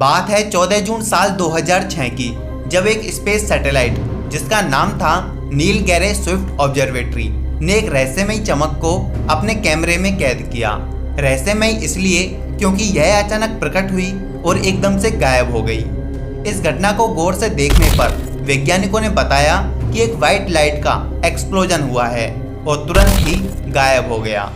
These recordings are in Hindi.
बात है 14 जून साल 2006 की, जब एक स्पेस सैटेलाइट जिसका नाम था नील गैरे स्विफ्ट ऑब्जर्वेटरी ने एक रहस्यमयी चमक को अपने कैमरे में कैद किया। रहस्यमयी इसलिए क्योंकि यह अचानक प्रकट हुई और एकदम से गायब हो गई। इस घटना को गौर से देखने पर वैज्ञानिकों ने बताया कि एक व्हाइट लाइट का एक्सप्लोजन हुआ है और तुरंत ही गायब हो गया।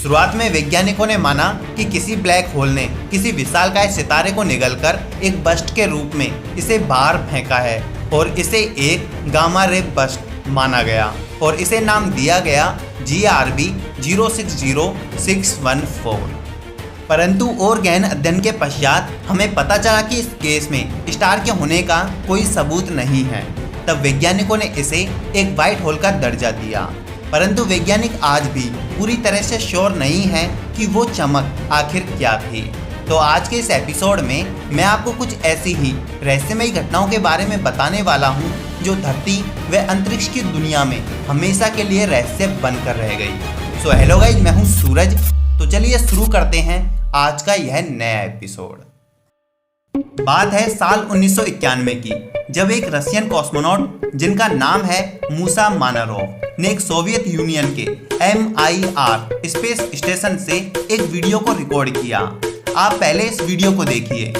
शुरुआत में वैज्ञानिकों ने माना कि किसी ब्लैक होल ने किसी विशालकाय सितारे को निगलकर एक बस्ट के रूप में इसे बाहर फेंका है और इसे एक गामा रे बस्ट माना गया और इसे नाम दिया गया GRB 060614। परंतु और गहन अध्ययन के पश्चात हमें पता चला कि इस केस में स्टार के होने का कोई सबूत नहीं है। तब वैज्ञानिकों ने इसे एक व्हाइट होल का दर्जा दिया। परंतु वैज्ञानिक आज भी पूरी तरह से श्योर नहीं है कि वो चमक आखिर क्या थी। तो आज के इस एपिसोड में मैं आपको कुछ ऐसी ही रहस्यमयी घटनाओं के बारे में बताने वाला हूँ जो धरती व अंतरिक्ष की दुनिया में हमेशा के लिए रहस्य बनकर रह गई। सो हेलो गाइज, मैं हूँ सूरज। तो चलिए शुरू करते हैं आज का यह नया एपिसोड। बात है साल 1991 की, जब एक रशियन कॉस्मोनॉट जिनका नाम है मूसा मानरोव ने एक सोवियत यूनियन के MIR स्पेस स्टेशन से एक वीडियो को रिकॉर्ड किया। आप पहले इस वीडियो को देखिए।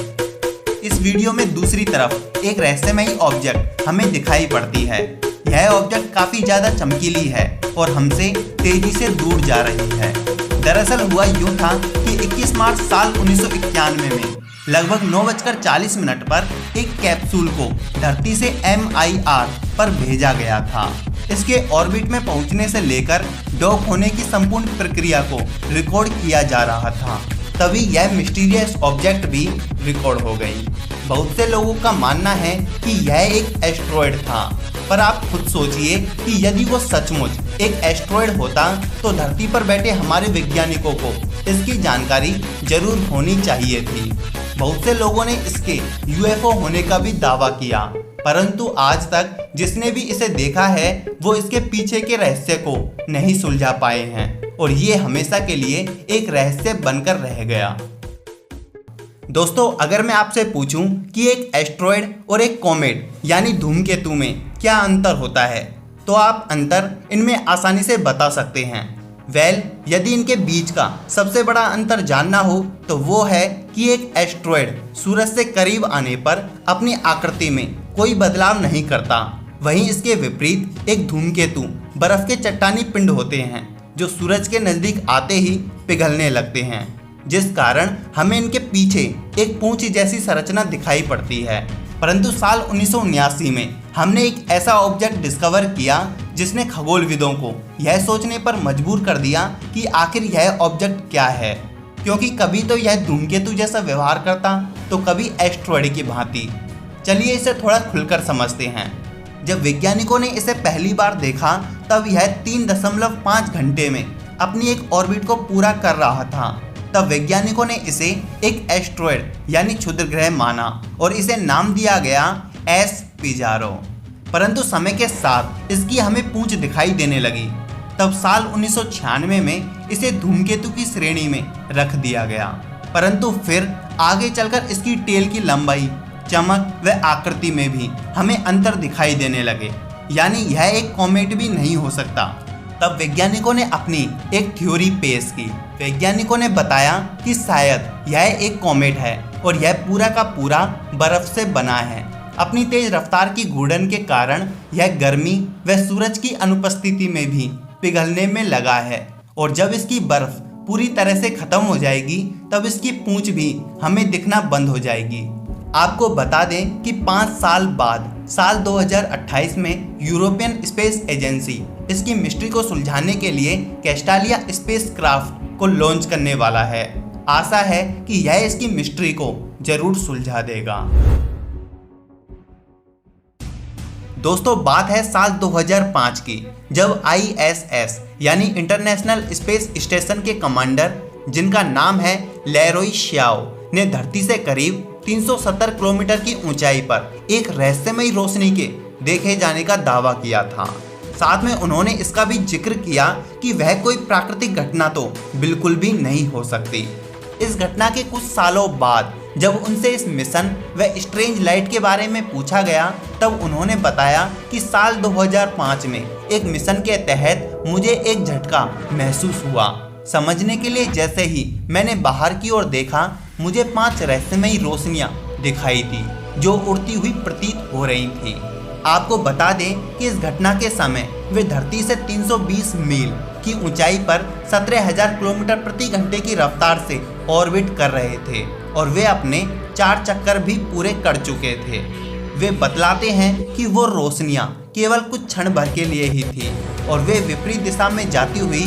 इस वीडियो में दूसरी तरफ एक रहस्यमयी ऑब्जेक्ट हमें दिखाई पड़ती है। यह ऑब्जेक्ट काफी ज्यादा चमकीली है और हमसे तेजी से दूर जा रही है। दरअसल हुआ यूं था कि 21 मार्च साल 1991 में लगभग 9:40 पर एक कैप्सूल को धरती से MIR पर भेजा गया था। इसके ऑर्बिट में पहुंचने से लेकर डॉक होने की संपूर्ण प्रक्रिया को रिकॉर्ड किया जा रहा था। तभी यह मिस्टीरियस ऑब्जेक्ट भी रिकॉर्ड हो गई। बहुत से लोगों का मानना है कि यह एक एस्ट्रॉयड था, पर आप खुद सोचिए कि यदि वो सचमुच एक एस्ट्रॉयड होता तो धरती पर बैठे हमारे वैज्ञानिकों को इसकी जानकारी जरूर होनी चाहिए थी। बहुत से लोगों ने इसके UFO होने का भी दावा किया, परंतु आज तक जिसने भी इसे देखा है वो इसके पीछे के रहस्य को नहीं सुलझा पाए हैं और ये हमेशा के लिए एक रहस्य बनकर रह गया। दोस्तों, अगर मैं आपसे पूछूं कि एक एस्ट्रॉयड और एक कॉमेट यानी धूमकेतु में क्या अंतर होता है, तो आप अंतर इनमें आसानी से बता सकते हैं। यदि इनके बीच का सबसे बड़ा अंतर जानना हो तो वो है कि एक एस्ट्रॉयड सूरज से करीब आने पर अपनी आकृति में कोई बदलाव नहीं करता। वहीं इसके विपरीत एक धूमकेतु बर्फ के चट्टानी पिंड होते हैं जो सूरज के नजदीक आते ही पिघलने लगते हैं, जिस कारण हमें इनके पीछे एक पूंछ जैसी संरचना दिखाई पड़ती है। परंतु साल 1979 में हमने एक ऐसा ऑब्जेक्ट डिस्कवर किया जिसने खगोलविदों को यह सोचने पर मजबूर कर दिया कि आखिर यह ऑब्जेक्ट क्या है, क्योंकि कभी तो यह धूमकेतु जैसा व्यवहार करता तो कभी एस्ट्रॉयड की भांति। चलिए इसे थोड़ा खुलकर समझते हैं। जब वैज्ञानिकों ने इसे पहली बार देखा तब यह 3.5 घंटे में अपनी एक ऑर्बिट को पूरा कर रहा था। तब वैज्ञानिकों ने इसे एक एस्ट्रॉयड यानी क्षुद्र ग्रह माना और इसे नाम दिया गया S पिजारो। परंतु समय के साथ इसकी हमें पूंछ दिखाई देने लगी। तब साल 1996 में इसे धूमकेतु की श्रेणी में रख दिया गया। परंतु फिर आगे चलकर इसकी टेल की लंबाई, चमक व आकृति में भी हमें अंतर दिखाई देने लगे, यानी यह एक कॉमेट भी नहीं हो सकता। तब वैज्ञानिकों ने अपनी एक थ्योरी पेश की। वैज्ञानिकों ने बताया कि शायद यह एक कॉमेट है और यह पूरा का पूरा बर्फ से बना है। अपनी तेज रफ्तार की घूर्णन के कारण यह गर्मी व सूरज की अनुपस्थिति में भी पिघलने में लगा है और जब इसकी बर्फ पूरी तरह से खत्म हो जाएगी तब इसकी पूंछ भी हमें दिखना बंद हो जाएगी। आपको बता दें कि 5 साल बाद साल 2028 में यूरोपियन स्पेस एजेंसी इसकी मिस्ट्री को सुलझाने के लिए कैस्टालिया स्पेसक्राफ्ट को लॉन्च करने वाला है। आशा है कि यह इसकी मिस्ट्री को जरूर सुलझा देगा। दोस्तों, बात है साल 2005 की, जब ISS यानी इंटरनेशनल स्पेस स्टेशन के कमांडर जिनका नाम है लेरोय श्याओ ने धरती से करीब 370 किलोमीटर की ऊंचाई पर एक रहस्यमयी रोशनी के देखे जाने का दावा किया था। साथ में उन्होंने इसका भी जिक्र किया कि वह कोई प्राकृतिक घटना तो बिल्कुल भी नहीं हो सकती। इस घटना के कुछ सालों बाद जब उनसे इस मिशन व स्ट्रेंज लाइट के बारे में पूछा गया तब उन्होंने बताया कि साल 2005 में एक मिशन के तहत मुझे एक झटका महसूस हुआ। समझने के लिए जैसे ही मैंने बाहर की ओर देखा, मुझे 5 रहस्यमयी रोशनियां दिखाई दी जो उड़ती हुई प्रतीत हो रही थी। आपको बता दें कि इस घटना के समय वे धरती से 320 मील की ऊंचाई पर 17,000 किलोमीटर प्रति घंटे की रफ्तार से ऑर्बिट कर रहे थे और वे अपने 4 चक्कर भी पूरे कर चुके थे। वे बतलाते हैं कि वो रोशनियां केवल कुछ क्षण भर के लिए ही थी और वे विपरीत दिशा में जाती हुई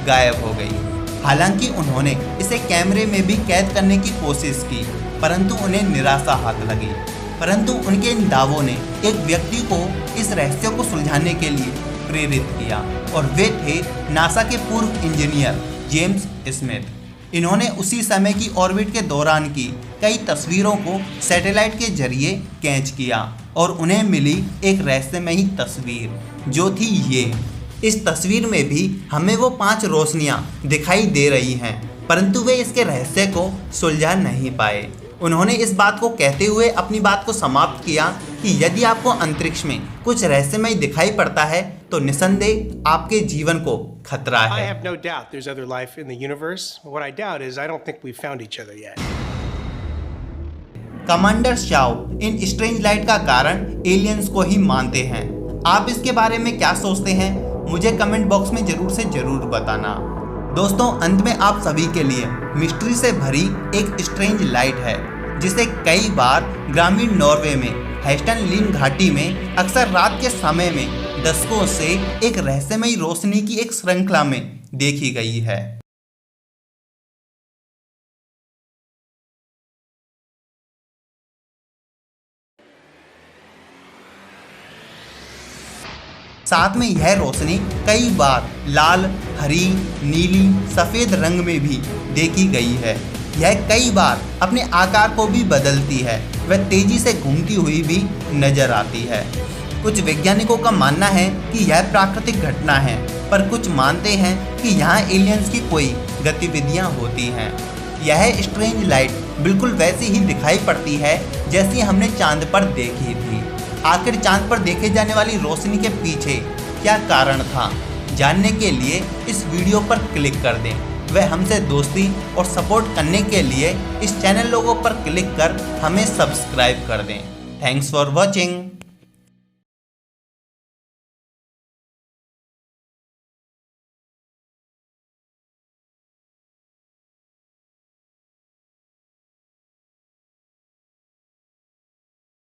गायब हो गई। हालांकि उन्होंने इसे कैमरे में भी कैद करने की कोशिश की, परंतु उन्हें निराशा हाथ लगी। परंतु उनके इन दावों ने एक व्यक्ति को इस रहस्य को सुलझाने के लिए प्रेरित किया और वे थे नासा के पूर्व इंजीनियर जेम्स स्मिथ। इन्होंने उसी समय की ऑर्बिट के दौरान की कई तस्वीरों को सैटेलाइट के जरिए कैच किया और उन्हें मिली एक रहस्यमयी तस्वीर जो थी ये। इस तस्वीर में भी हमें वो 5 रोशनियां दिखाई दे रही हैं, परंतु वे इसके रहस्य को सुलझा नहीं पाए। उन्होंने इस बात को कहते हुए अपनी बात को समाप्त किया कि यदि आपको अंतरिक्ष में कुछ रहस्यमय दिखाई पड़ता है तो निसंदेह आपके जीवन को खतरा है। I have no doubt there's other life in the universe. What I doubt is I don't think we've found each other yet. Commander Shao in strange light का कारण एलियंस को ही मानते हैं। आप इसके बारे में क्या सोचते हैं? मुझे कमेंट बॉक्स में जरूर बताना। दोस्तों, अंत में आप सभी के लिए मिस्ट्री से भरी एक स्ट्रेंज लाइट है जिसे कई बार ग्रामीण नॉर्वे में हेस्टन लिन घाटी में अक्सर रात के समय में दशकों से एक रहस्यमयी रोशनी की एक श्रृंखला में देखी गई है। साथ में यह रोशनी कई बार लाल, हरी, नीली, सफ़ेद रंग में भी देखी गई है। यह कई बार अपने आकार को भी बदलती है, वह तेजी से घूमती हुई भी नजर आती है। कुछ वैज्ञानिकों का मानना है कि यह प्राकृतिक घटना है, पर कुछ मानते हैं कि यहाँ एलियंस की कोई गतिविधियाँ होती हैं। यह स्ट्रेंज लाइट बिल्कुल वैसी ही दिखाई पड़ती है जैसी हमने चांद पर देखी थी। आखिर चांद पर देखे जाने वाली रोशनी के पीछे क्या कारण था? जानने के लिए इस वीडियो पर क्लिक कर दें। वह हमसे दोस्ती और सपोर्ट करने के लिए इस चैनल लोगो पर क्लिक कर हमें सब्सक्राइब कर दें। Thanks for watching.